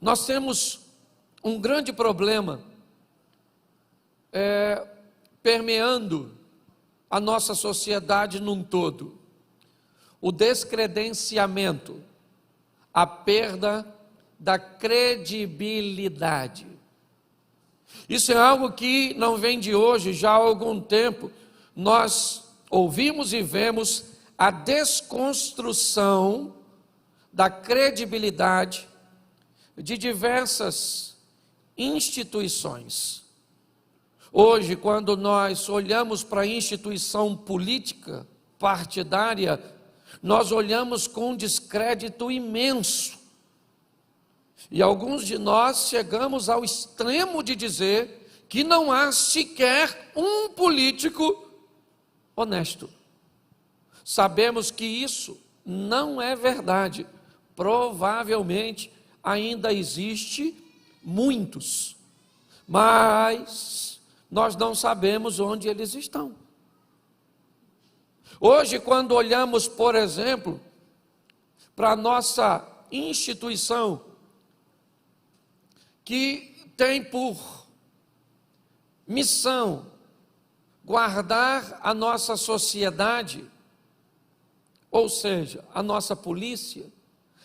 Nós temos um grande problema permeando a nossa sociedade num todo: o descredenciamento, a perda da credibilidade. Isso é algo que não vem de hoje, já há algum tempo. Nós ouvimos e vemos a desconstrução da credibilidade de diversas instituições. Hoje, quando nós olhamos para a instituição política, partidária, nós olhamos com um descrédito imenso. E alguns de nós chegamos ao extremo de dizer que não há sequer um político honesto. Sabemos que isso não é verdade. Provavelmente ainda existe muitos, mas nós não sabemos onde eles estão. Hoje, quando olhamos, por exemplo, para a nossa instituição, que tem por missão guardar a nossa sociedade, ou seja, a nossa polícia,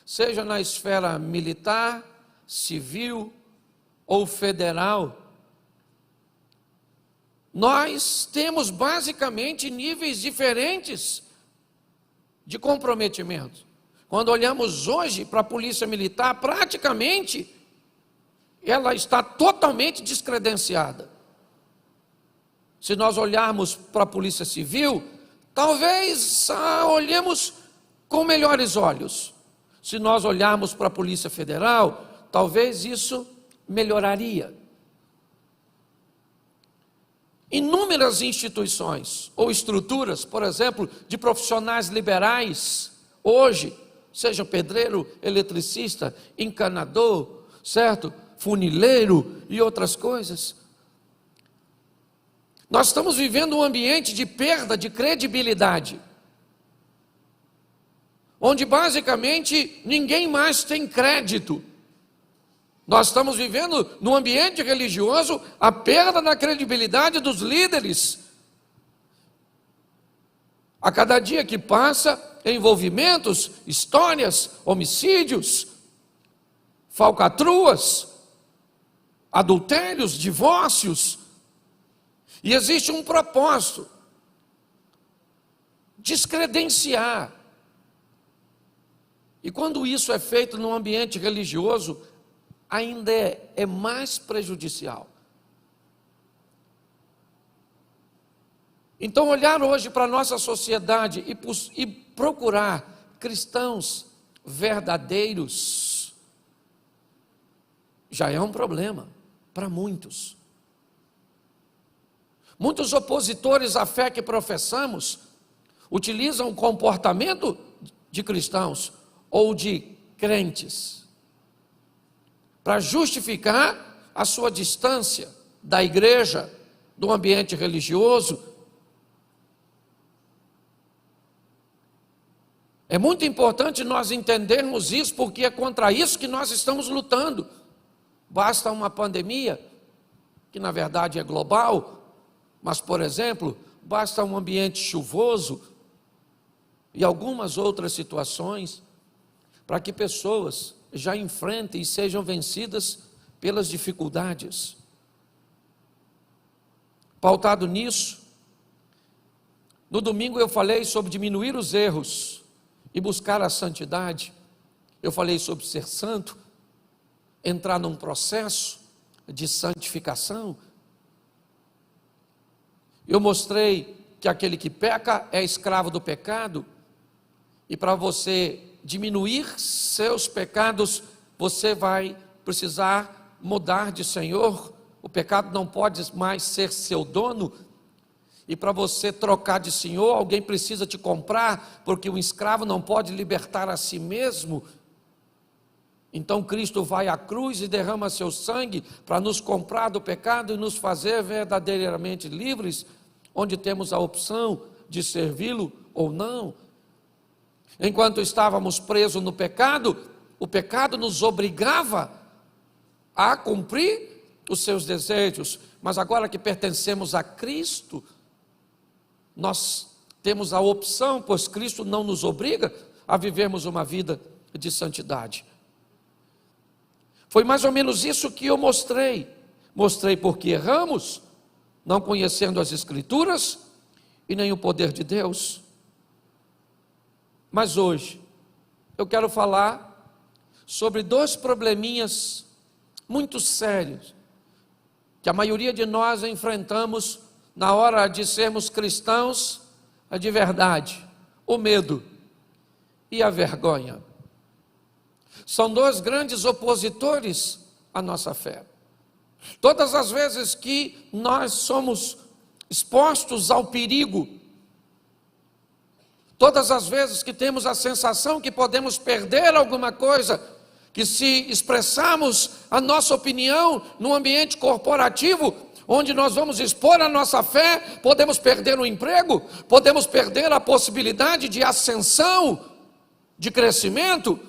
seja na esfera militar, civil ou federal, nós temos basicamente níveis diferentes de comprometimento. Quando olhamos hoje para a polícia militar, praticamente ela está totalmente descredenciada. Se nós olharmos para a polícia civil, talvez olhemos com melhores olhos. Se nós olharmos para a polícia federal, talvez isso melhoraria. Inúmeras instituições ou estruturas, por exemplo, de profissionais liberais, hoje, seja pedreiro, eletricista, encanador, certo? Funileiro e outras coisas. Nós estamos vivendo um ambiente de perda de credibilidade, onde basicamente ninguém mais tem crédito. Nós estamos vivendo no ambiente religioso a perda da credibilidade dos líderes. A cada dia que passa, envolvimentos, histórias, homicídios, falcatruas, adultérios, divórcios. E existe um propósito: descredenciar. E quando isso é feito num ambiente religioso, ainda é mais prejudicial. Então, olhar hoje para a nossa sociedade e procurar cristãos verdadeiros já é um problema para muitos. Muitos opositores à fé que professamos utilizam o comportamento de cristãos ou de crentes para justificar a sua distância da igreja, do ambiente religioso. É muito importante nós entendermos isso, porque é contra isso que nós estamos lutando. Basta uma pandemia, que na verdade é global, mas, por exemplo, basta um ambiente chuvoso e algumas outras situações para que pessoas já enfrentem e sejam vencidas pelas dificuldades. Pautado nisso, no domingo eu falei sobre diminuir os erros e buscar a santidade. Eu falei sobre ser santo, entrar num processo de santificação. Eu mostrei que aquele que peca é escravo do pecado, e para você diminuir seus pecados, você vai precisar mudar de senhor. O pecado não pode mais ser seu dono, e para você trocar de senhor, alguém precisa te comprar, porque um escravo não pode libertar a si mesmo. Então Cristo vai à cruz e derrama seu sangue para nos comprar do pecado e nos fazer verdadeiramente livres, onde temos a opção de servi-lo ou não. Enquanto estávamos presos no pecado, o pecado nos obrigava a cumprir os seus desejos, mas agora que pertencemos a Cristo, nós temos a opção, pois Cristo não nos obriga a vivermos uma vida de santidade. Foi mais ou menos isso que eu mostrei. Mostrei porque erramos, não conhecendo as Escrituras e nem o poder de Deus. Mas hoje, eu quero falar sobre dois probleminhas muito sérios, que a maioria de nós enfrentamos na hora de sermos cristãos de verdade: o medo e a vergonha. São dois grandes opositores à nossa fé. Todas as vezes que nós somos expostos ao perigo, todas as vezes que temos a sensação que podemos perder alguma coisa, que se expressarmos a nossa opinião num ambiente corporativo, onde nós vamos expor a nossa fé, podemos perder o emprego, podemos perder a possibilidade de ascensão, de crescimento,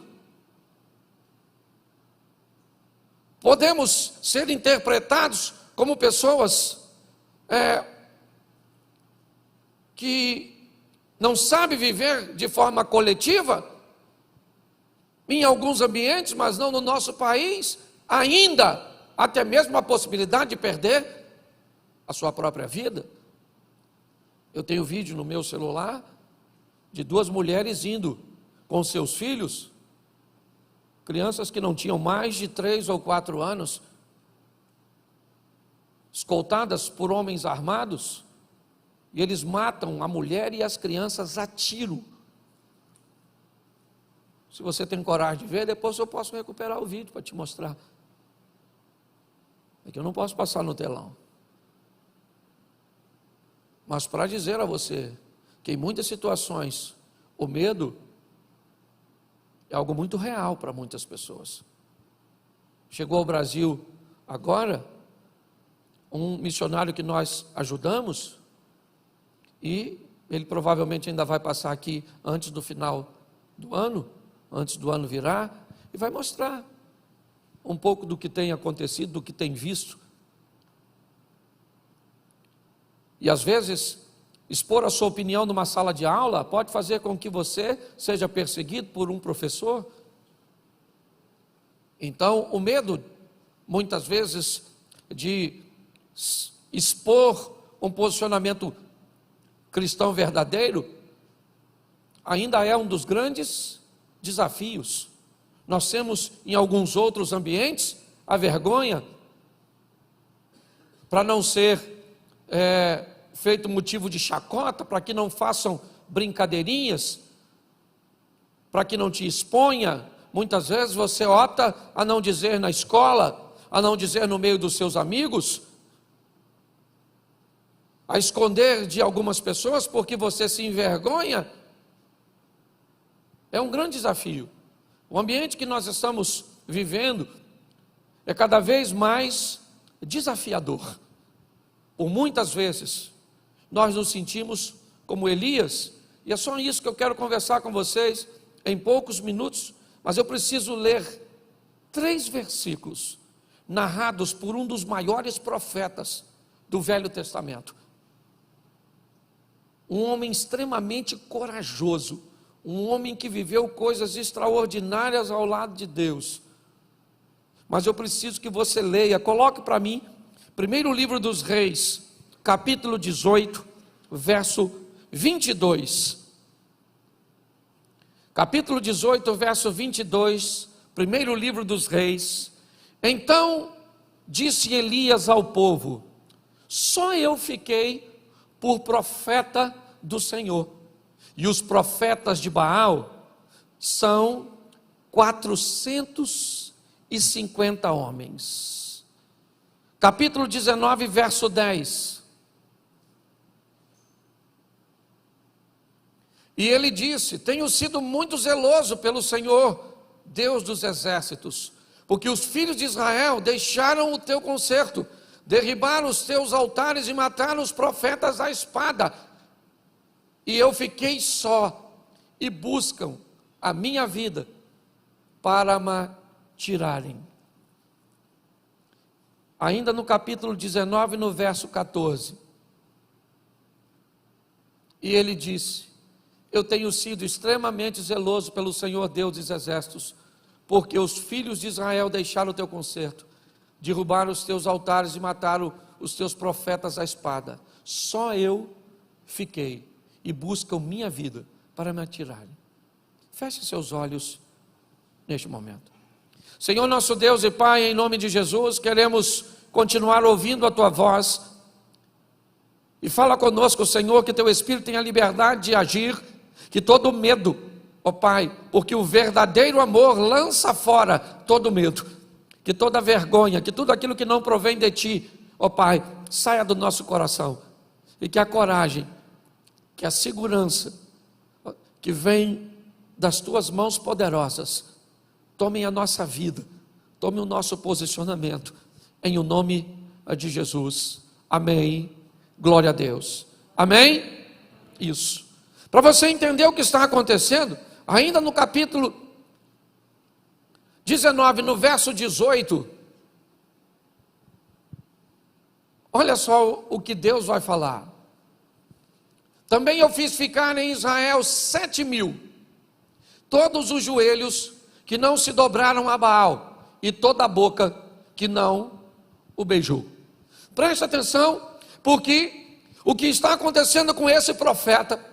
podemos ser interpretados como pessoas que não sabem viver de forma coletiva, em alguns ambientes, mas não no nosso país, ainda até mesmo a possibilidade de perder a sua própria vida. Eu tenho vídeo no meu celular de duas mulheres indo com seus filhos, crianças que não tinham mais de 3 ou 4 anos, escoltadas por homens armados, e eles matam a mulher e as crianças a tiro. Se você tem coragem de ver, depois eu posso recuperar o vídeo para te mostrar. É que eu não posso passar no telão. Mas para dizer a você que em muitas situações o medo é algo muito real para muitas pessoas. Chegou ao Brasil agora um missionário que nós ajudamos, e ele provavelmente ainda vai passar aqui antes do final do ano, antes do ano virar, e vai mostrar um pouco do que tem acontecido, do que tem visto. E às vezes, expor a sua opinião numa sala de aula pode fazer com que você seja perseguido por um professor. Então, o medo, muitas vezes, de expor um posicionamento cristão verdadeiro, ainda é um dos grandes desafios. Nós temos em alguns outros ambientes a vergonha, para não ser feito motivo de chacota, para que não façam brincadeirinhas, para que não te exponha. Muitas vezes você opta a não dizer na escola, a não dizer no meio dos seus amigos, a esconder de algumas pessoas porque você se envergonha. É um grande desafio. O ambiente que nós estamos vivendo é cada vez mais desafiador. Por muitas vezes nós nos sentimos como Elias, e é só isso que eu quero conversar com vocês em poucos minutos, mas eu preciso ler 3 versículos narrados por um dos maiores profetas do Velho Testamento. Um homem extremamente corajoso, um homem que viveu coisas extraordinárias ao lado de Deus. Mas eu preciso que você leia, coloque para mim, primeiro livro dos Reis, capítulo 18, verso 22. Capítulo 18, verso 22, primeiro livro dos Reis. Então disse Elias ao povo: só eu fiquei por profeta do Senhor, e os profetas de Baal são 450 homens. Capítulo 19, verso 10. E ele disse: tenho sido muito zeloso pelo Senhor, Deus dos exércitos, porque os filhos de Israel deixaram o teu concerto, derribaram os teus altares e mataram os profetas à espada. E eu fiquei só, e buscam a minha vida para me tirarem. ainda no capítulo 19, no verso 14. E ele disse: eu tenho sido extremamente zeloso pelo Senhor Deus dos exércitos, porque os filhos de Israel deixaram o teu concerto, derrubaram os teus altares e mataram os teus profetas à espada. Só eu fiquei e buscam minha vida para me atirarem. Feche seus olhos neste momento. Senhor nosso Deus e Pai, em nome de Jesus, queremos continuar ouvindo a tua voz. E fala conosco, Senhor, que teu Espírito tenha liberdade de agir, que todo medo, ó Pai, porque o verdadeiro amor lança fora todo medo, que toda vergonha, que tudo aquilo que não provém de Ti, ó Pai, saia do nosso coração, e que a coragem, que a segurança que vem das Tuas mãos poderosas, tomem a nossa vida, tome o nosso posicionamento, em o nome de Jesus. Amém. Glória a Deus. Amém? Isso. Para você entender o que está acontecendo, ainda no capítulo 19, no verso 18, olha só o que Deus vai falar. Também eu fiz ficar em Israel 7.000, todos os joelhos que não se dobraram a Baal, e toda a boca que não o beijou. Preste atenção, porque o que está acontecendo com esse profeta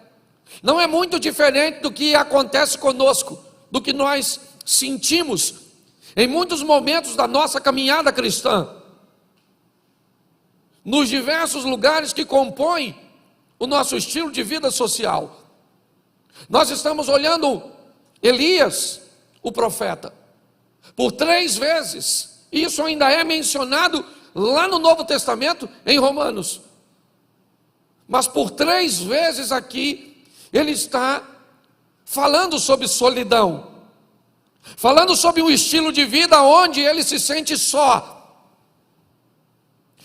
não é muito diferente do que acontece conosco, do que nós sentimos em muitos momentos da nossa caminhada cristã, nos diversos lugares que compõem o nosso estilo de vida social. Nós estamos olhando Elias, o profeta, por 3 vezes, isso ainda é mencionado lá no Novo Testamento, em Romanos, mas por 3 vezes aqui, ele está falando sobre solidão, falando sobre um estilo de vida onde ele se sente só,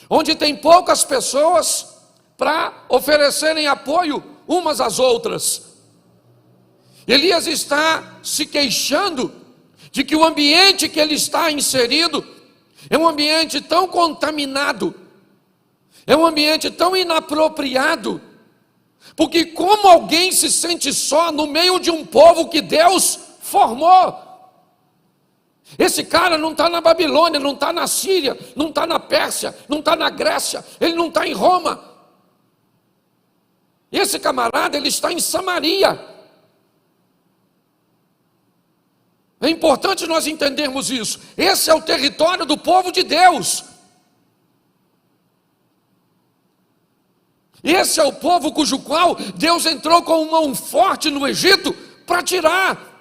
onde tem poucas pessoas para oferecerem apoio umas às outras. Elias está se queixando de que o ambiente que ele está inserido é um ambiente tão contaminado, é um ambiente tão inapropriado, porque como alguém se sente só no meio de um povo que Deus formou? Esse cara não está na Babilônia, não está na Síria, não está na Pérsia, não está na Grécia, ele não está em Roma. Esse camarada, ele está em Samaria. É importante nós entendermos isso. Esse é o território do povo de Deus. Esse é o povo cujo qual Deus entrou com mão forte no Egito para tirar.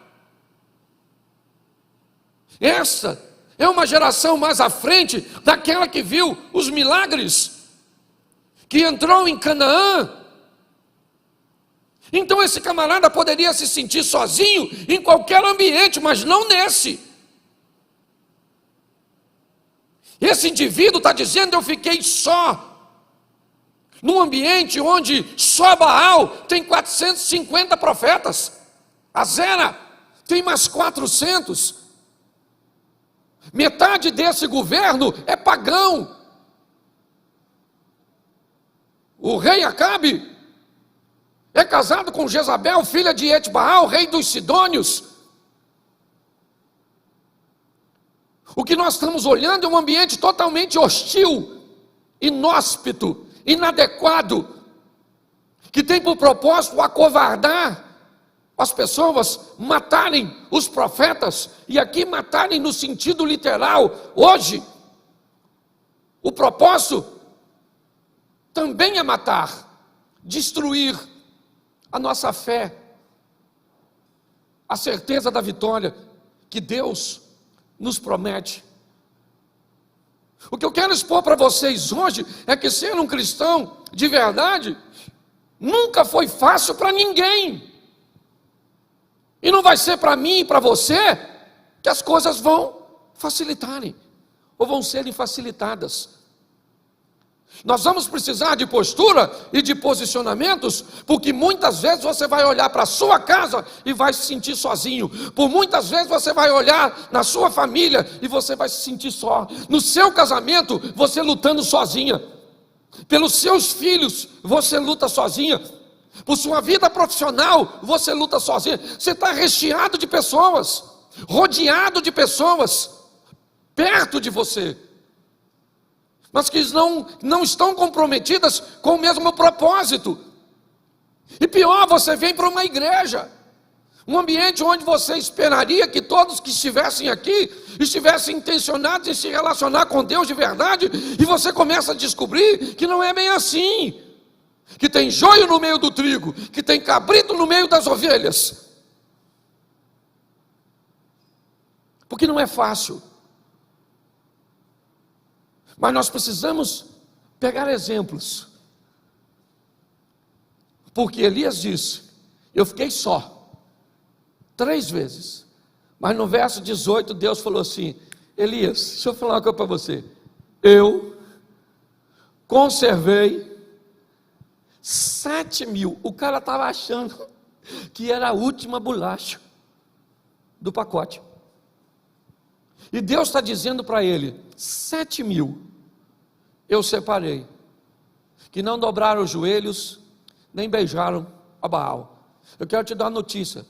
Essa é uma geração mais à frente daquela que viu os milagres, que entrou em Canaã. Então esse camarada poderia se sentir sozinho em qualquer ambiente, mas não nesse. Esse indivíduo está dizendo: eu fiquei só, num ambiente onde só Baal tem 450 profetas, Azera tem mais 400, metade desse governo é pagão. O rei Acabe é casado com Jezabel, filha de Etbaal, rei dos Sidônios. O que nós estamos olhando é um ambiente totalmente hostil, inóspito, inadequado, que tem por propósito acovardar as pessoas, matarem os profetas, e aqui matarem no sentido literal. Hoje, o propósito também é matar, destruir a nossa fé, a certeza da vitória que Deus nos promete. O que eu quero expor para vocês hoje é que ser um cristão de verdade nunca foi fácil para ninguém, e não vai ser para mim e para você que as coisas vão facilitarem, ou vão serem facilitadas. Nós vamos precisar de postura e de posicionamentos, porque muitas vezes você vai olhar para a sua casa e vai se sentir sozinho. Por muitas vezes você vai olhar na sua família e você vai se sentir só. No seu casamento, você lutando sozinha. Pelos seus filhos, você luta sozinha. Por sua vida profissional, você luta sozinha. Você está recheado de pessoas, rodeado de pessoas, perto de você, mas que não estão comprometidas com o mesmo propósito. E pior, você vem para uma igreja, um ambiente onde você esperaria que todos que estivessem aqui estivessem intencionados em se relacionar com Deus de verdade, e você começa a descobrir que não é bem assim, que tem joio no meio do trigo, que tem cabrito no meio das ovelhas, porque não é fácil. Mas nós precisamos pegar exemplos, porque Elias disse: eu fiquei só 3 vezes, mas no verso 18 Deus falou assim: Elias, deixa eu falar uma coisa para você, eu conservei 7.000, o cara estava achando que era a última bolacha do pacote, e Deus está dizendo para ele: 7.000 eu separei, que não dobraram os joelhos, nem beijaram a Baal. Eu quero te dar uma notícia: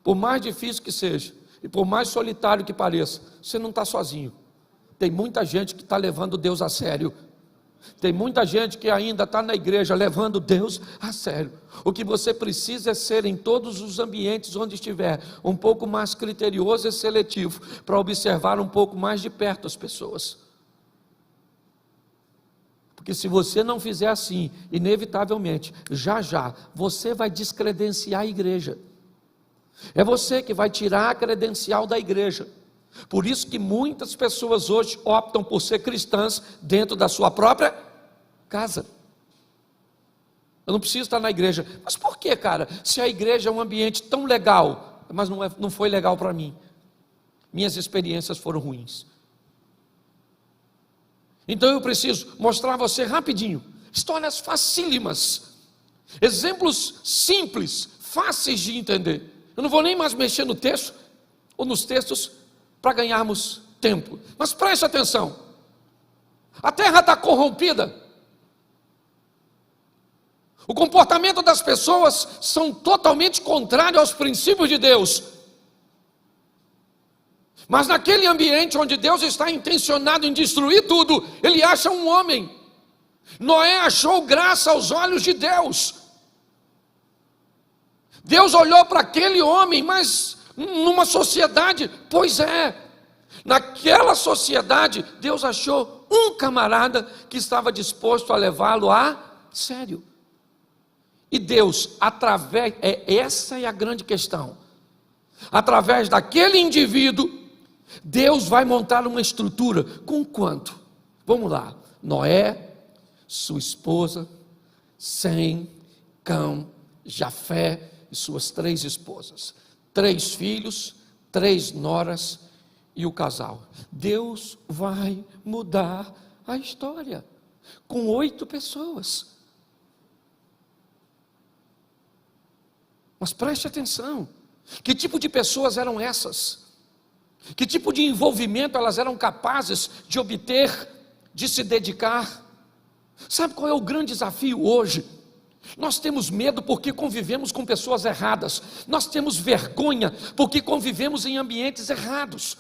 por mais difícil que seja, e por mais solitário que pareça, você não está sozinho. Tem muita gente que está levando Deus a sério. Tem muita gente que ainda está na igreja levando Deus a sério. O que você precisa é ser, em todos os ambientes onde estiver, um pouco mais criterioso e seletivo, para observar um pouco mais de perto as pessoas. Porque se você não fizer assim, inevitavelmente, já você vai descredenciar a igreja. É você que vai tirar a credencial da igreja. Por isso que muitas pessoas hoje optam por ser cristãs dentro da sua própria casa. Eu não preciso estar na igreja. Mas por que, cara? Se a igreja é um ambiente tão legal, mas não foi legal para mim. Minhas experiências foram ruins. Então eu preciso mostrar a você rapidinho histórias facílimas, exemplos simples, fáceis de entender. Eu não vou nem mais mexer no texto ou nos textos para ganharmos tempo, mas preste atenção. A terra está corrompida, o comportamento das pessoas são totalmente contrário aos princípios de Deus. Mas naquele ambiente onde Deus está intencionado em destruir tudo, Ele acha um homem. Noé achou graça aos olhos de Deus. Deus olhou para aquele homem, mas numa sociedade, pois é, naquela sociedade, Deus achou um camarada que estava disposto a levá-lo a sério. E Deus, essa é a grande questão, através daquele indivíduo, Deus vai montar uma estrutura. Com quanto? Vamos lá: Noé, sua esposa, Sem, Cão, Jafé e suas 3 esposas, 3 filhos, 3 noras e o casal. Deus vai mudar a história com 8 pessoas. Mas preste atenção: que tipo de pessoas eram essas? Que tipo de envolvimento elas eram capazes de obter, de se dedicar? Sabe qual é o grande desafio hoje? Nós temos medo porque convivemos com pessoas erradas. Nós temos vergonha porque convivemos em ambientes errados.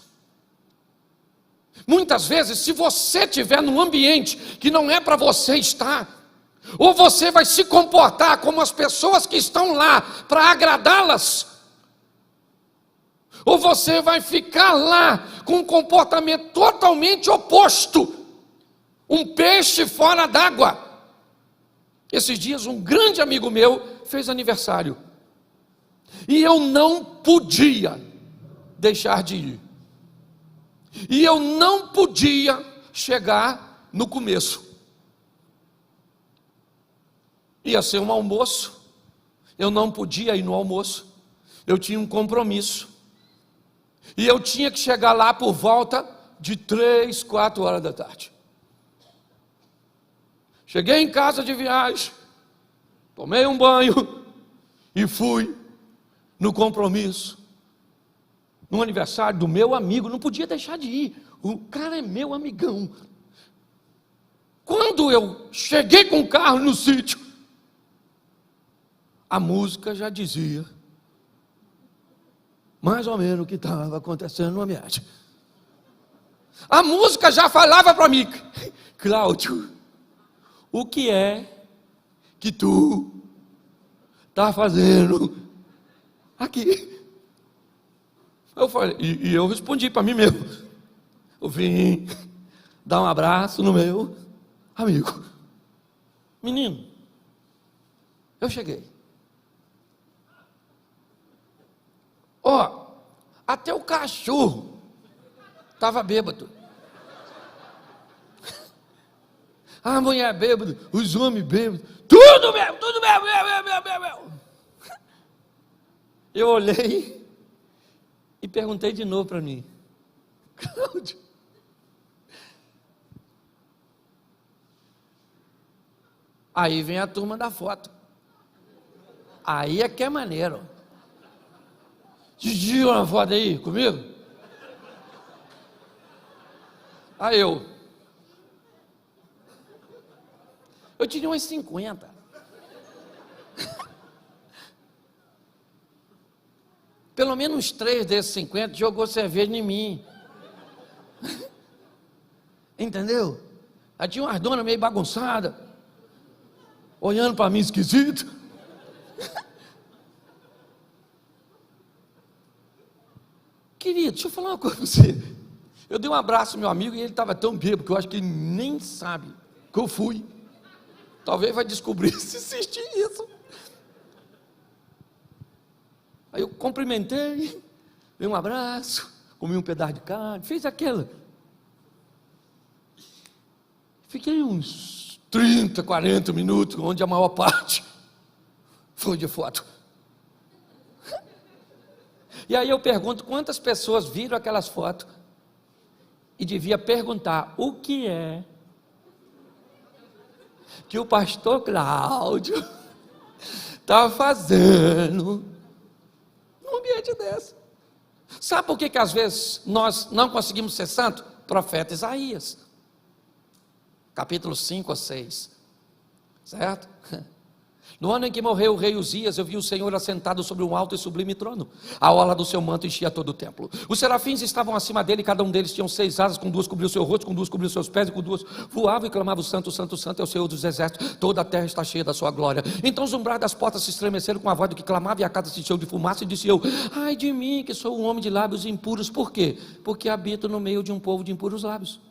Muitas vezes, se você estiver num ambiente que não é para você estar, ou você vai se comportar como as pessoas que estão lá para agradá-las, ou você vai ficar lá com um comportamento totalmente oposto, um peixe fora d'água. Esses dias um grande amigo meu fez aniversário, e eu não podia deixar de ir, e eu não podia chegar no começo. Ia ser um almoço, eu não podia ir no almoço, eu tinha um compromisso, e eu tinha que chegar lá por volta de 3, 4 horas da tarde. Cheguei em casa de viagem, tomei um banho e fui no compromisso, no aniversário do meu amigo. Não podia deixar de ir, o cara é meu amigão. Quando eu cheguei com o carro no sítio, a música já dizia mais ou menos o que estava acontecendo no ambiente. A música já falava para mim: Cláudio, o que é que tu está fazendo aqui? Eu falei, e eu respondi para mim mesmo: eu vim dar um abraço no meu amigo. Menino, eu cheguei. Ó, até o cachorro estava bêbado. A mulher bêbada, os homens bêbados, tudo bêbado, tudo bêbado. Eu olhei e perguntei de novo para mim: Cláudio, aí vem a turma da foto. Aí é que é maneiro. Tira uma foto aí comigo? Aí eu tinha umas 50. Pelo menos uns 3 desses 50 jogou cerveja em mim. Entendeu? Aí tinha umas donas meio bagunçadas, olhando para mim esquisito. Querido, deixa eu falar uma coisa para você. Eu dei um abraço ao meu amigo e ele estava tão bêbado que eu acho que ele nem sabe que eu fui. Talvez vai descobrir se assistir isso. Aí eu cumprimentei, dei um abraço, comi um pedaço de carne, fiz aquilo. Fiquei uns 30, 40 minutos, onde a maior parte foi de foto. E aí eu pergunto quantas pessoas viram aquelas fotos e devia perguntar: o que é que o pastor Cláudio está fazendo num ambiente desse? Sabe por que às vezes nós não conseguimos ser santos? Profeta Isaías, capítulo 5 ou 6, certo? No ano em que morreu o rei Uzias, eu vi o Senhor assentado sobre um alto e sublime trono. A orla do seu manto enchia todo o templo. Os serafins estavam acima dele, e cada um deles tinha 6 asas, com 2 cobriu o seu rosto, com 2 cobriu os seus pés, e com 2 voavam e clamavam: Santo, Santo, Santo é o Senhor dos exércitos, toda a terra está cheia da sua glória. Então os umbrais das portas se estremeceram com a voz do que clamava, e a casa se encheu de fumaça, e disse eu: ai de mim, que sou um homem de lábios impuros. Por quê? Porque habito no meio de um povo de impuros lábios.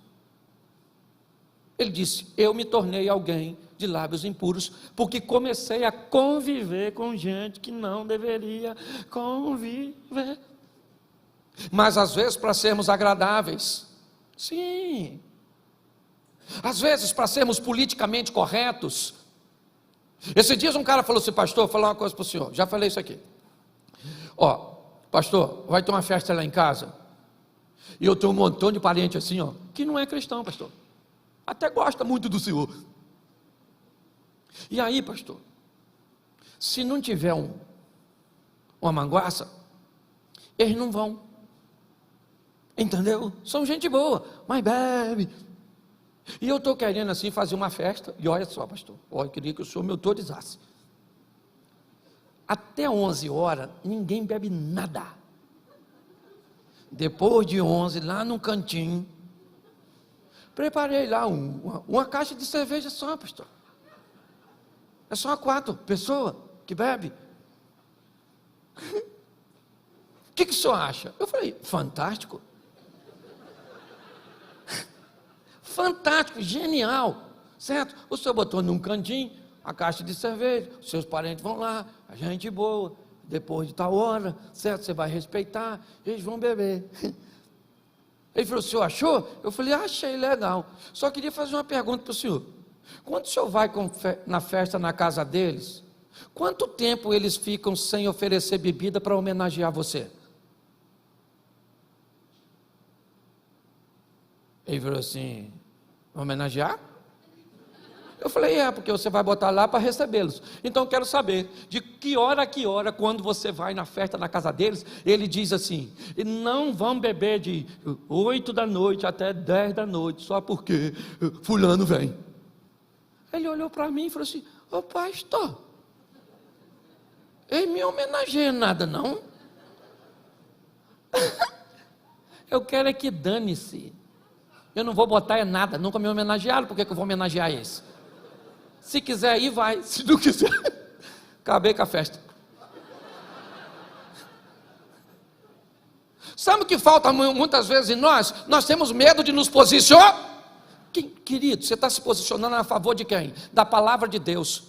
Ele disse: eu me tornei alguém de lábios impuros, porque comecei a conviver com gente que não deveria conviver. Mas às vezes para sermos agradáveis, sim, às vezes para sermos politicamente corretos. Esses dias um cara falou assim: pastor, vou falar uma coisa para o senhor, já falei isso aqui. Ó, pastor, vai ter uma festa lá em casa, e eu tenho um montão de parente assim, ó, que não é cristão, pastor, até gosta muito do senhor. E aí, pastor, se não tiver uma manguaça, eles não vão. Entendeu? São gente boa, mas bebe. E eu estou querendo assim fazer uma festa. E olha só, pastor, eu queria que o senhor me autorizasse. Até 11 horas, ninguém bebe nada. Depois de 11, lá no cantinho, preparei lá uma caixa de cerveja só, pastor. É só 4 pessoas que bebe. O que o senhor acha? Eu falei: fantástico. Fantástico, genial, certo? O senhor botou num cantinho a caixa de cerveja, os seus parentes vão lá, a gente boa, depois de tal hora, certo? Você vai respeitar, eles vão beber. Ele falou: o senhor achou? Eu falei: achei legal. Só queria fazer uma pergunta para o senhor. Quando o senhor vai na festa na casa deles, quanto tempo eles ficam sem oferecer bebida para homenagear você? Ele falou assim: homenagear? Eu falei, porque você vai botar lá para recebê-los. Então eu quero saber, de que hora a que hora, quando você vai na festa na casa deles, ele diz assim, não vão beber de 8 da noite até 10 da noite, só porque fulano vem. Ele olhou para mim e falou assim, ô pastor, ele me homenageia nada não? Eu quero é que dane-se. Eu não vou botar nada, nunca me homenagearam, por que eu vou homenagear esse? Se quiser ir, vai. Se não quiser, acabei com a festa. Sabe o que falta muitas vezes em nós? Nós temos medo de nos posicionar. Querido, você está se posicionando a favor de quem? Da palavra de Deus.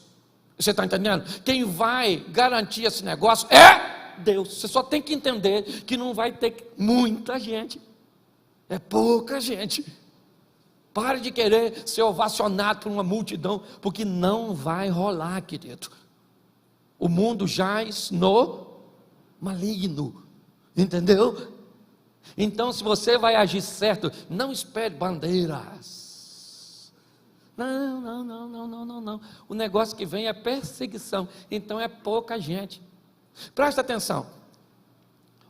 Você está entendendo? Quem vai garantir esse negócio é Deus. Você só tem que entender que não vai ter muita gente. É pouca gente. Pare de querer ser ovacionado por uma multidão, porque não vai rolar, querido. O mundo jaz no maligno, entendeu? Então, se você vai agir certo, não espere bandeiras. Não. O negócio que vem é perseguição, então é pouca gente. Presta atenção.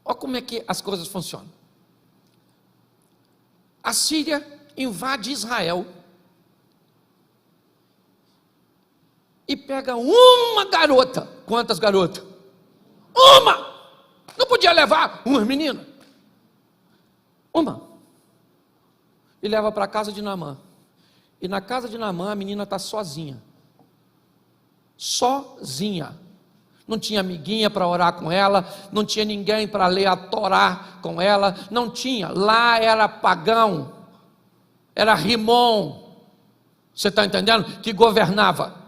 Olha como é que as coisas funcionam. A Síria invade Israel e pega uma garota. Quantas garotas? Uma! Não podia levar uma menina? Uma. E leva para a casa de Naamã. E na casa de Naamã a menina está sozinha. Sozinha. Não tinha amiguinha para orar com ela, não tinha ninguém para ler a Torá com ela, não tinha. Lá era pagão. Era Rimon, você está entendendo? Que governava.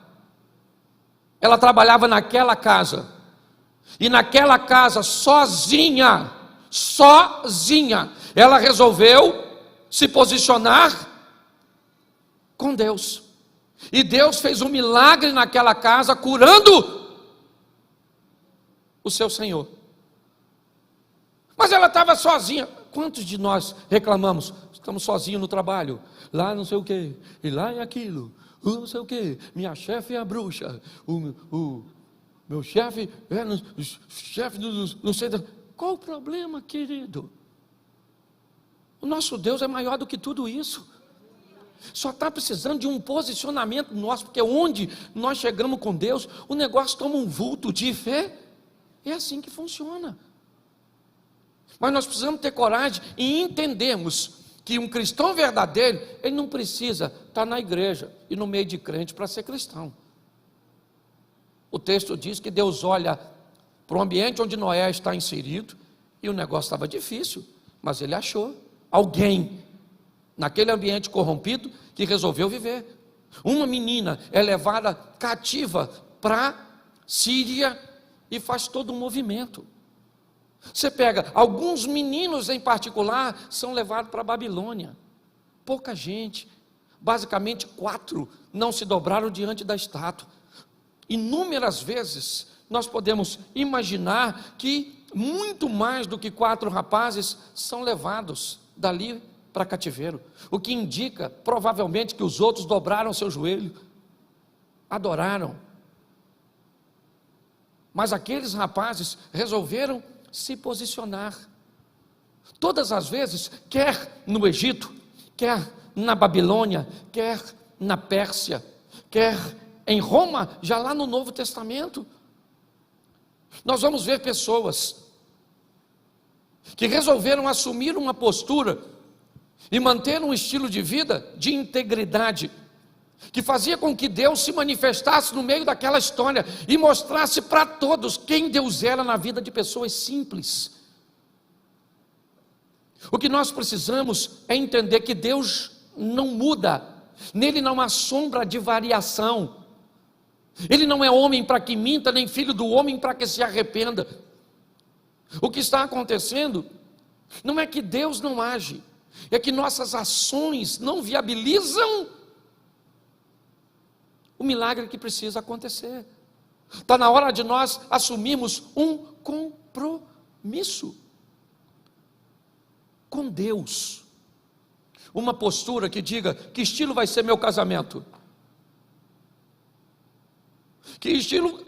Ela trabalhava naquela casa, e naquela casa, sozinha, ela resolveu se posicionar com Deus, e Deus fez um milagre naquela casa, curando o seu Senhor. Mas ela estava sozinha. Quantos de nós reclamamos? Estamos sozinhos no trabalho, lá não sei o que, e lá é aquilo, não sei o que, minha chefe é a bruxa, o meu chefe é chefe do não sei. Qual o problema, querido? O nosso Deus é maior do que tudo isso. Só está precisando de um posicionamento nosso, porque onde nós chegamos com Deus, o negócio toma um vulto de fé. É assim que funciona. Mas nós precisamos ter coragem e entendermos que um cristão verdadeiro, ele não precisa estar na igreja e no meio de crente para ser cristão. O texto diz que Deus olha para o ambiente onde Noé está inserido, e o negócio estava difícil, mas ele achou alguém naquele ambiente corrompido que resolveu viver. Uma menina é levada cativa para Síria e faz todo um movimento. Você pega, alguns meninos em particular são levados para a Babilônia. Pouca gente, basicamente 4 não se dobraram diante da estátua. Inúmeras vezes nós podemos imaginar que muito mais do que 4 rapazes são levados dali para cativeiro, o que indica provavelmente que os outros dobraram seu joelho, adoraram. Mas aqueles rapazes resolveram se posicionar. Todas as vezes, quer no Egito, quer na Babilônia, quer na Pérsia, quer em Roma, já lá no Novo Testamento, nós vamos ver pessoas que resolveram assumir uma postura e manter um estilo de vida de integridade, que fazia com que Deus se manifestasse no meio daquela história e mostrasse para todos quem Deus era na vida de pessoas simples. O que nós precisamos é entender que Deus não muda, nele não há sombra de variação. Ele não é homem para que minta, nem filho do homem para que se arrependa. O que está acontecendo não é que Deus não age, é que nossas ações não viabilizam o milagre que precisa acontecer. Está na hora de nós assumirmos um compromisso com Deus. Uma postura que diga: que estilo vai ser meu casamento? Que estilo,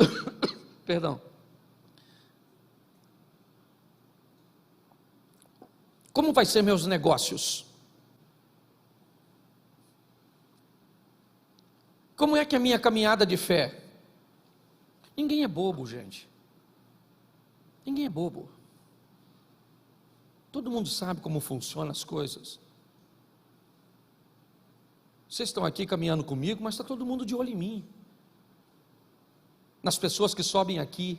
perdão, como vai ser meus negócios? Como é que é a minha caminhada de fé? Ninguém é bobo, gente. Ninguém é bobo. Todo mundo sabe como funcionam as coisas. Vocês estão aqui caminhando comigo, mas está todo mundo de olho em mim. Nas pessoas que sobem aqui.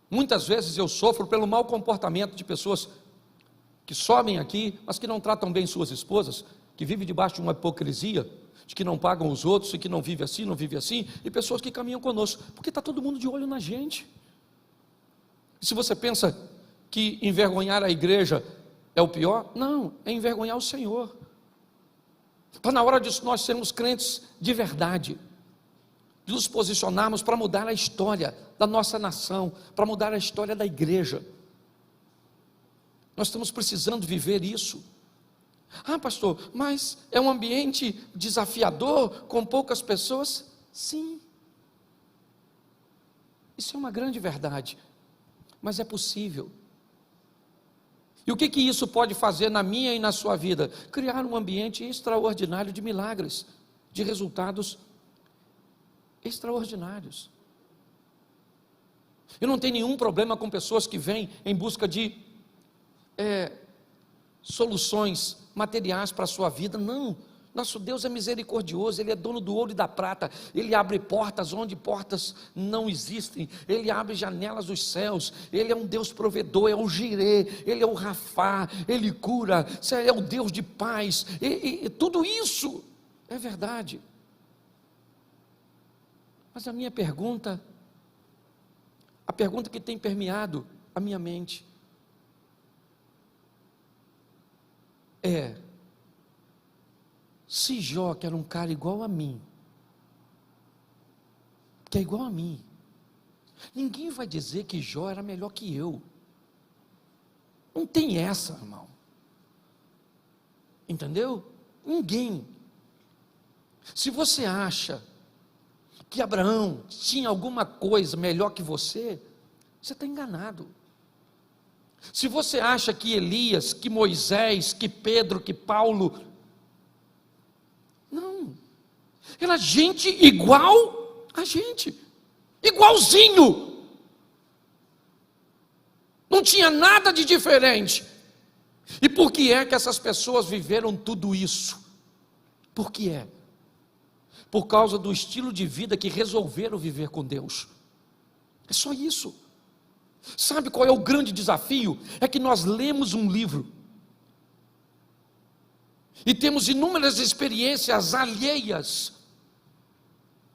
Muitas vezes eu sofro pelo mau comportamento de pessoas que sobem aqui, mas que não tratam bem suas esposas, que vivem debaixo de uma hipocrisia, de que não pagam os outros, e que não vive assim, não vive assim, e pessoas que caminham conosco, porque está todo mundo de olho na gente. E se você pensa que envergonhar a igreja é o pior, não, é envergonhar o Senhor. Está na hora de nós sermos crentes de verdade, de nos posicionarmos para mudar a história da nossa nação, para mudar a história da igreja. Nós estamos precisando viver isso. Ah, pastor, mas é um ambiente desafiador, com poucas pessoas? Sim. Isso é uma grande verdade, mas é possível. E o que isso pode fazer na minha e na sua vida? Criar um ambiente extraordinário de milagres, de resultados extraordinários. Eu não tenho nenhum problema com pessoas que vêm em busca de soluções materiais para a sua vida. Não, nosso Deus é misericordioso, Ele é dono do ouro e da prata, Ele abre portas onde portas não existem, Ele abre janelas dos céus, Ele é um Deus provedor, é o Jirê, Ele é o Rafá, Ele cura, é o Deus de paz, e tudo isso é verdade. Mas a minha pergunta, a pergunta que tem permeado a minha mente é: se Jó, que era um cara igual a mim, que é igual a mim, ninguém vai dizer que Jó era melhor que eu. Não tem essa, irmão. Entendeu? Ninguém. Se você acha que Abraão tinha alguma coisa melhor que você está enganado. Se você acha que Elias, que Moisés, que Pedro, que Paulo, não, era gente igual a gente, igualzinho, não tinha nada de diferente. E por que é que essas pessoas viveram tudo isso? Por que é? Por causa do estilo de vida que resolveram viver com Deus. É só isso. Sabe qual é o grande desafio? É que nós lemos um livro e temos inúmeras experiências alheias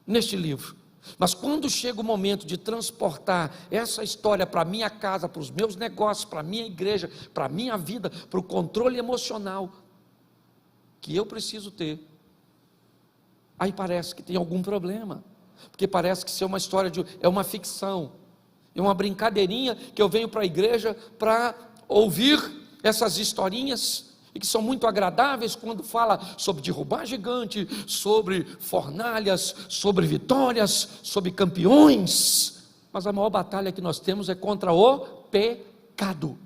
neste livro, mas quando chega o momento de transportar essa história para a minha casa, para os meus negócios, para a minha igreja, para a minha vida, para o controle emocional que eu preciso ter, aí parece que tem algum problema, porque parece que isso é uma história é uma ficção, é uma brincadeirinha que eu venho para a igreja para ouvir essas historinhas, e que são muito agradáveis quando fala sobre derrubar gigante, sobre fornalhas, sobre vitórias, sobre campeões, mas a maior batalha que nós temos é contra o pecado.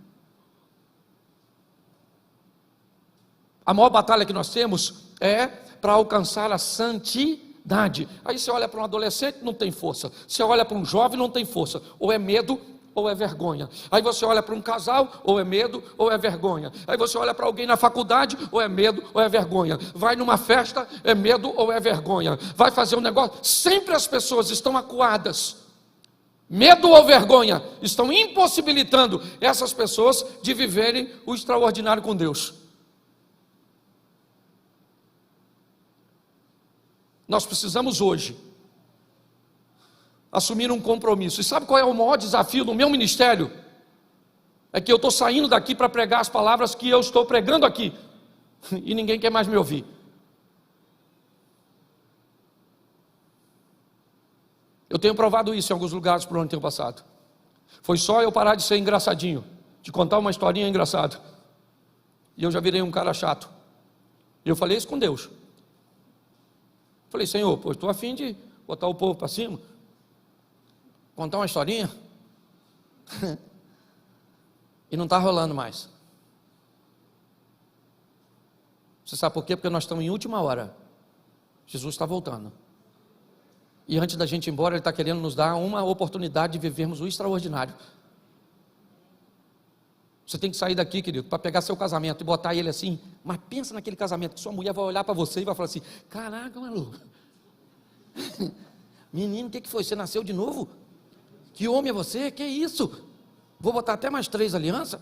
A maior batalha que nós temos é para alcançar a santidade. Aí você olha para um adolescente, não tem força. Você olha para um jovem, não tem força. Ou é medo, ou é vergonha. Aí você olha para um casal, ou é medo, ou é vergonha. Aí você olha para alguém na faculdade, ou é medo, ou é vergonha. Vai numa festa, é medo ou é vergonha. Vai fazer um negócio, sempre as pessoas estão acuadas. Medo ou vergonha estão impossibilitando essas pessoas de viverem o extraordinário com Deus. Nós precisamos hoje assumir um compromisso. E sabe qual é o maior desafio do meu ministério? É que eu estou saindo daqui para pregar as palavras que eu estou pregando aqui, e ninguém quer mais me ouvir. Eu tenho provado isso em alguns lugares por onde tenho passado. Foi só eu parar de ser engraçadinho, de contar uma historinha engraçada, e eu já virei um cara chato. E eu falei isso com Deus. Falei, Senhor, pô, estou a fim de botar o povo para cima, contar uma historinha, e não está rolando mais. Você sabe por quê? Porque nós estamos em última hora. Jesus está voltando. E antes da gente ir embora, Ele está querendo nos dar uma oportunidade de vivermos o extraordinário. Você tem que sair daqui, querido, para pegar seu casamento e botar ele assim. Mas pensa naquele casamento que sua mulher vai olhar para você e vai falar assim: caraca, maluco, menino, o que foi? Você nasceu de novo? Que homem é você? Que isso? Vou botar até mais 3 alianças?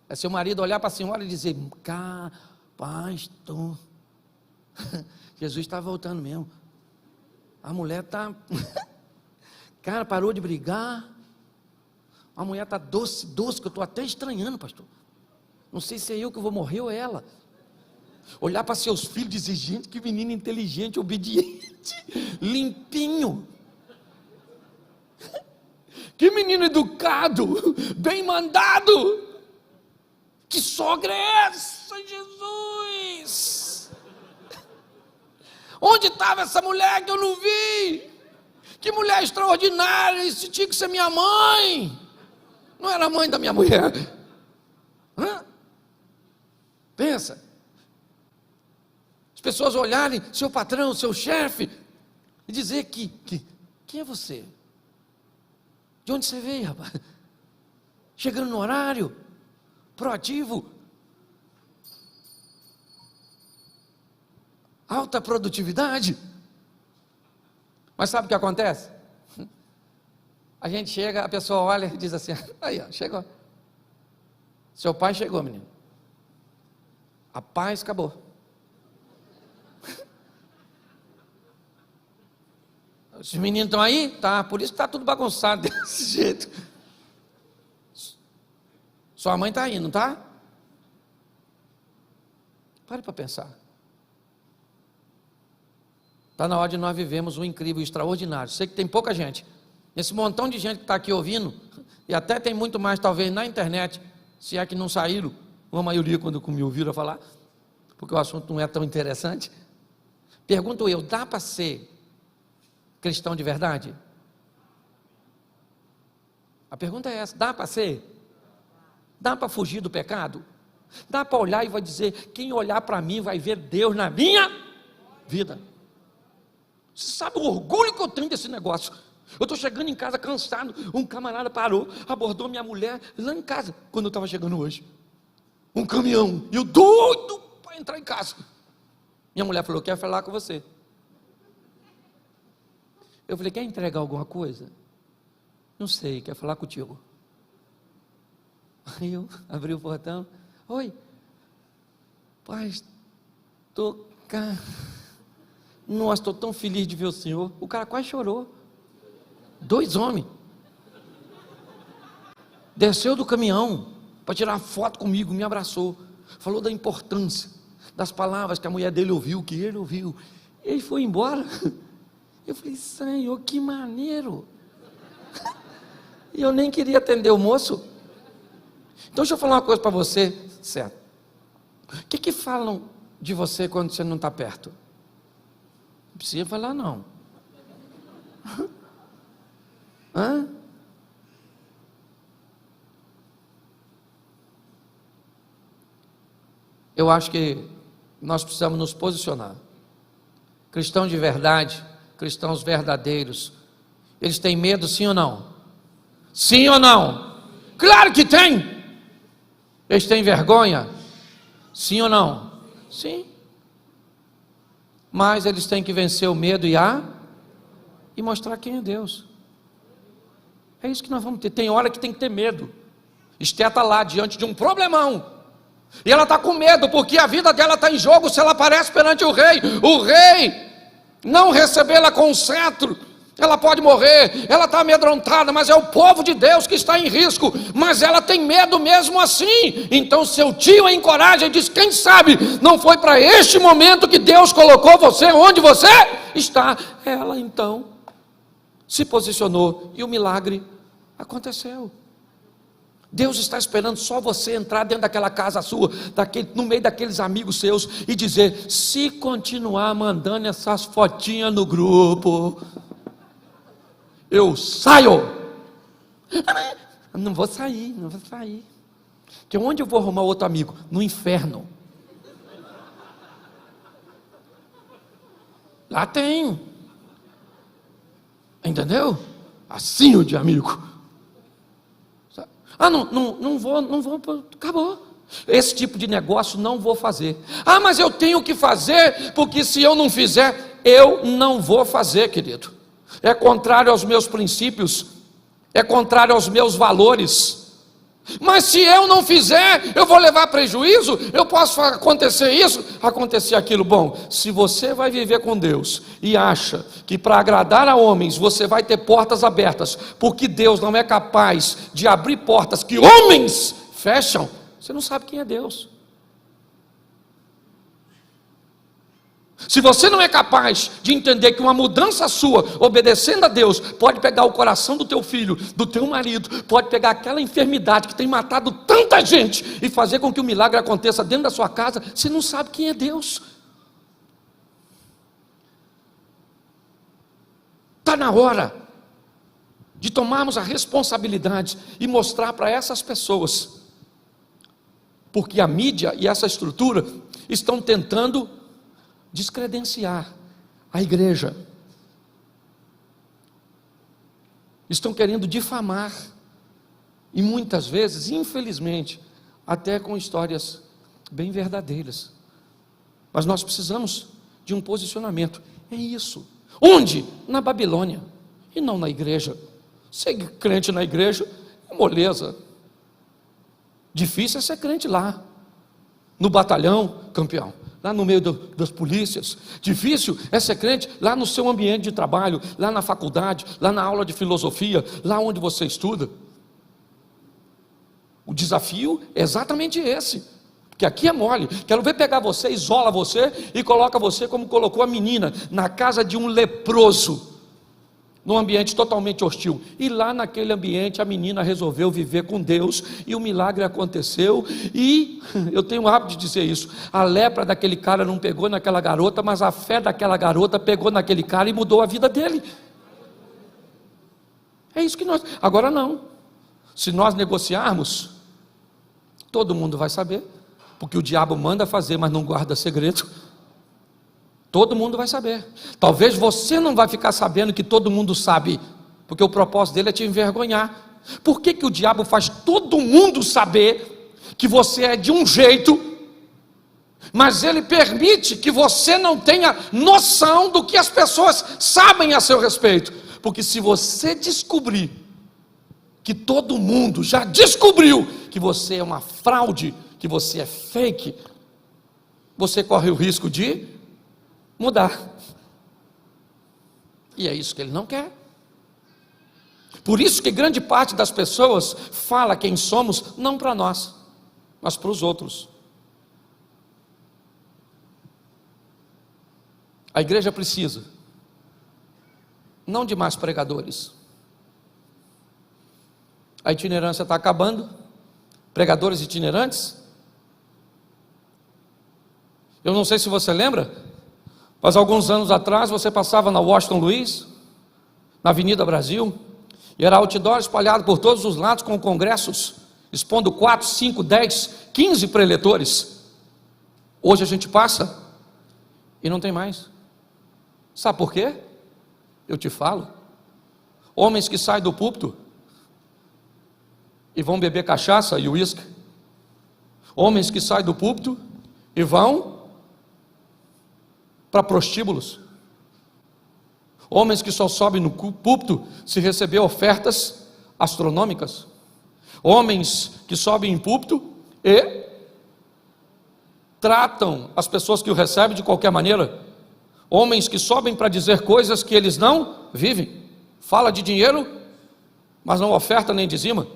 É seu marido olhar para a senhora e dizer: pastor, Jesus está voltando mesmo. A mulher está cara, parou de brigar. A mulher está doce, que eu estou até estranhando, pastor. Não sei se é eu que vou morrer ou ela. Olhar para seus filhos e dizer: gente, que menino inteligente, obediente, limpinho. Que menino educado, bem mandado. Que sogra é essa, Jesus? Onde estava essa mulher que eu não vi? Que mulher extraordinária, isso tinha que ser minha mãe. Não era a mãe da minha mulher. Pensa. As pessoas olharem seu patrão, seu chefe, e dizer que quem é você? De onde você veio, rapaz? Chegando no horário, proativo, alta produtividade. Mas sabe o que acontece? A gente chega, a pessoa olha e diz assim: aí ó, chegou. Seu pai chegou, menino. A paz acabou. Os meninos estão aí? Tá, por isso que está tudo bagunçado desse jeito. Sua mãe está aí, não está? Pare para pensar. Está na hora de nós vivemos um incrível, extraordinário. Sei que tem pouca gente. Esse montão de gente que está aqui ouvindo, e até tem muito mais talvez na internet, se é que não saíram, uma maioria quando me ouviram falar, porque o assunto não é tão interessante. Pergunto eu, dá para ser cristão de verdade? A pergunta é essa: dá para ser? Dá para fugir do pecado? Dá para olhar e vai dizer: quem olhar para mim vai ver Deus na minha vida? Você sabe o orgulho que eu tenho desse negócio? Eu estou chegando em casa cansado, um camarada parou, abordou minha mulher lá em casa, quando eu estava chegando hoje. Um caminhão, e eu doido para entrar em casa. Minha mulher falou: quer falar com você. Eu falei: quer entregar alguma coisa? Não sei, quer falar contigo. Aí eu abri o portão: oi, pai, estou cá. Nossa, estou tão feliz de ver o senhor. O cara quase chorou. 2 homens. Desceu do caminhão para tirar foto comigo, me abraçou. Falou da importância das palavras que a mulher dele ouviu, que ele ouviu. Ele foi embora. Eu falei: Senhor, que maneiro. E eu nem queria atender o moço. Então deixa eu falar uma coisa para você, certo? O que falam de você quando você não está perto? Não precisa falar não. Eu acho que nós precisamos nos posicionar. Cristãos de verdade, cristãos verdadeiros, eles têm medo, sim ou não? Sim ou não? Claro que tem. Eles têm vergonha? Sim ou não? Sim. Mas eles têm que vencer o medo e mostrar quem é Deus. É isso que nós vamos ter. Tem hora que tem que ter medo. Esté está lá diante de um problemão, e ela está com medo, porque a vida dela está em jogo se ela aparece perante o rei não recebê-la com um cetro, ela pode morrer. Ela está amedrontada, mas é o povo de Deus que está em risco, mas ela tem medo mesmo assim. Então seu tio a encoraja e diz: quem sabe não foi para este momento que Deus colocou você onde você está. Ela então se posicionou e o milagre aconteceu. Deus está esperando só você entrar dentro daquela casa sua, no meio daqueles amigos seus, e dizer: se continuar mandando essas fotinhas no grupo, eu saio. Não vou sair. Porque onde eu vou arrumar outro amigo? No inferno. Lá tem. Entendeu? Assim de amigo. Não vou, acabou. Esse tipo de negócio não vou fazer. Mas eu tenho que fazer, porque se eu não fizer, eu não vou fazer, querido. É contrário aos meus princípios, é contrário aos meus valores. Mas se eu não fizer, eu vou levar prejuízo, eu posso acontecer isso, acontecer aquilo. Bom, se você vai viver com Deus e acha que para agradar a homens você vai ter portas abertas, porque Deus não é capaz de abrir portas que homens fecham, você não sabe quem é Deus. Se você não é capaz de entender que uma mudança sua, obedecendo a Deus, pode pegar o coração do teu filho, do teu marido, pode pegar aquela enfermidade que tem matado tanta gente e fazer com que o milagre aconteça dentro da sua casa, você não sabe quem é Deus. Está na hora de tomarmos a responsabilidade e mostrar para essas pessoas, porque a mídia e essa estrutura estão tentando descredenciar a igreja, estão querendo difamar, e muitas vezes, infelizmente, até com histórias bem verdadeiras. Mas nós precisamos de um posicionamento. É isso. Onde? Na Babilônia, e não na igreja. Ser crente na igreja é moleza. Difícil é ser crente lá, no batalhão, campeão, lá no meio das polícias. Difícil é ser crente lá no seu ambiente de trabalho, lá na faculdade, lá na aula de filosofia, lá onde você estuda. O desafio é exatamente esse, porque aqui é mole. Quero ver pegar você, isola você e coloca você como colocou a menina, na casa de um leproso, num ambiente totalmente hostil, e lá naquele ambiente a menina resolveu viver com Deus, e o milagre aconteceu. E eu tenho o hábito de dizer isso: a lepra daquele cara não pegou naquela garota, mas a fé daquela garota pegou naquele cara e mudou a vida dele. É isso que nós... Agora não, se nós negociarmos, todo mundo vai saber, porque o diabo manda fazer, mas não guarda segredo. Todo mundo vai saber. Talvez você não vai ficar sabendo que todo mundo sabe, porque o propósito dele é te envergonhar. Por que o diabo faz todo mundo saber que você é de um jeito, mas ele permite que você não tenha noção do que as pessoas sabem a seu respeito? Porque se você descobrir que todo mundo já descobriu que você é uma fraude, que você é fake, você corre o risco de mudar. E é isso que ele não quer. Por isso que grande parte das pessoas fala quem somos, não para nós, mas para os outros. A igreja precisa não de mais pregadores. A itinerância está acabando. Pregadores itinerantes. Eu não sei se você lembra, mas alguns anos atrás você passava na Washington Luiz, na Avenida Brasil, e era outdoor espalhado por todos os lados com congressos, expondo 4, 5, 10, 15 preletores. Hoje a gente passa e não tem mais. Sabe por quê? Eu te falo. Homens que saem do púlpito e vão beber cachaça e uísque. Homens que saem do púlpito e vão para prostíbulos. Homens que só sobem no púlpito se receber ofertas astronômicas. Homens que sobem em púlpito e tratam as pessoas que o recebem de qualquer maneira. Homens que sobem para dizer coisas que eles não vivem. Fala de dinheiro, mas não oferta nem dizima.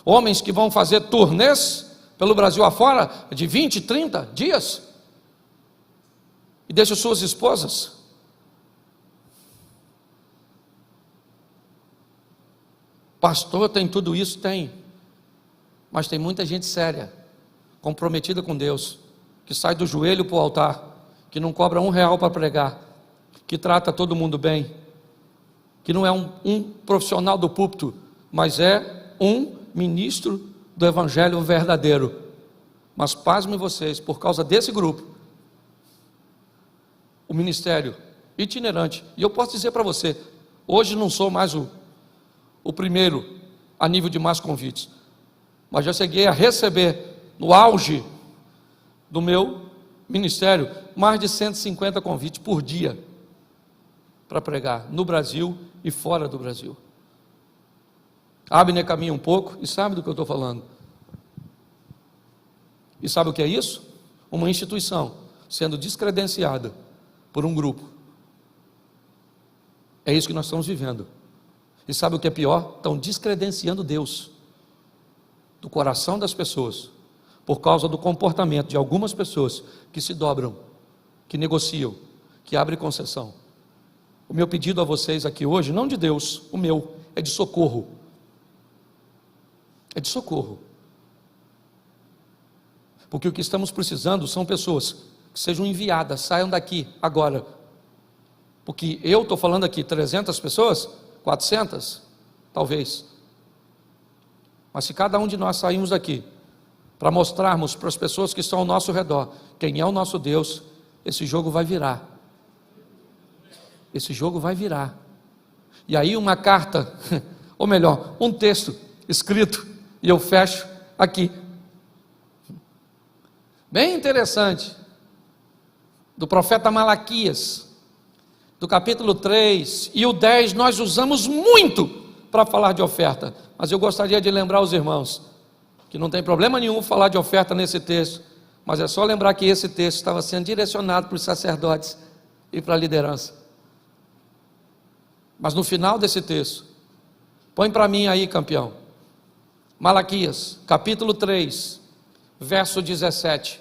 Homens que vão fazer turnês pelo Brasil afora de 20, 30 dias e deixam suas esposas. Pastor, tem tudo isso? Tem. Mas tem muita gente séria, comprometida com Deus, que sai do joelho para o altar, que não cobra R$1 para pregar, que trata todo mundo bem, que não é um profissional do púlpito, mas é um ministro do evangelho verdadeiro. Mas pasmem vocês, por causa desse grupo, o ministério itinerante, e eu posso dizer para você, hoje não sou mais o primeiro a nível de mais convites, mas já cheguei a receber, no auge do meu ministério, mais de 150 convites por dia, para pregar no Brasil e fora do Brasil. Abner caminha um pouco e sabe do que eu estou falando. E sabe o que é isso? Uma instituição sendo descredenciada por um grupo. É isso que nós estamos vivendo. E sabe o que é pior? Estão descredenciando Deus do coração das pessoas, por causa do comportamento de algumas pessoas que se dobram, que negociam, que abrem concessão. O meu pedido a vocês aqui hoje, não de Deus, o meu, é de socorro. É de socorro. Porque o que estamos precisando são pessoas que sejam enviadas, saiam daqui agora. Porque eu estou falando aqui 300 pessoas, 400, talvez. Mas se cada um de nós sairmos daqui, para mostrarmos para as pessoas que estão ao nosso redor quem é o nosso Deus, esse jogo vai virar. Esse jogo vai virar. E aí uma carta, ou melhor, um texto escrito, e eu fecho aqui. Bem interessante, do profeta Malaquias, do capítulo 3 e o 10, nós usamos muito para falar de oferta, mas eu gostaria de lembrar os irmãos, que não tem problema nenhum falar de oferta nesse texto, mas é só lembrar que esse texto estava sendo direcionado para os sacerdotes e para a liderança. Mas no final desse texto, põe para mim aí, campeão, Malaquias, capítulo 3, verso 17.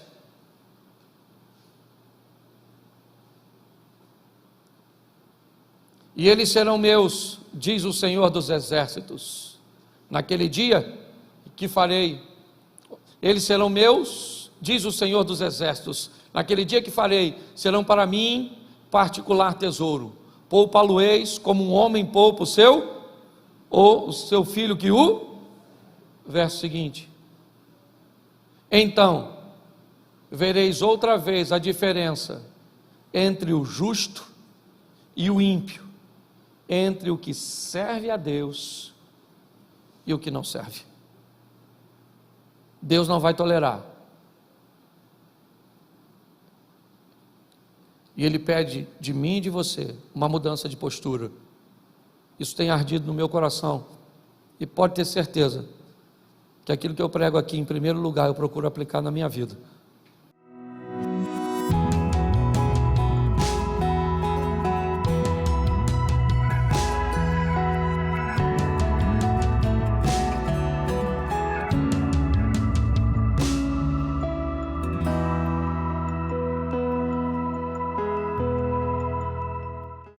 E eles serão meus, diz o Senhor dos Exércitos, naquele dia que farei, eles serão meus, diz o Senhor dos Exércitos, naquele dia que farei, serão para mim particular tesouro, poupa-lo-eis como um homem poupa o seu, ou o seu filho que o, verso seguinte, então, vereis outra vez a diferença entre o justo e o ímpio, entre o que serve a Deus e o que não serve. Deus não vai tolerar. E Ele pede de mim e de você uma mudança de postura. Isso tem ardido no meu coração. E pode ter certeza que aquilo que eu prego aqui, em primeiro lugar, eu procuro aplicar na minha vida.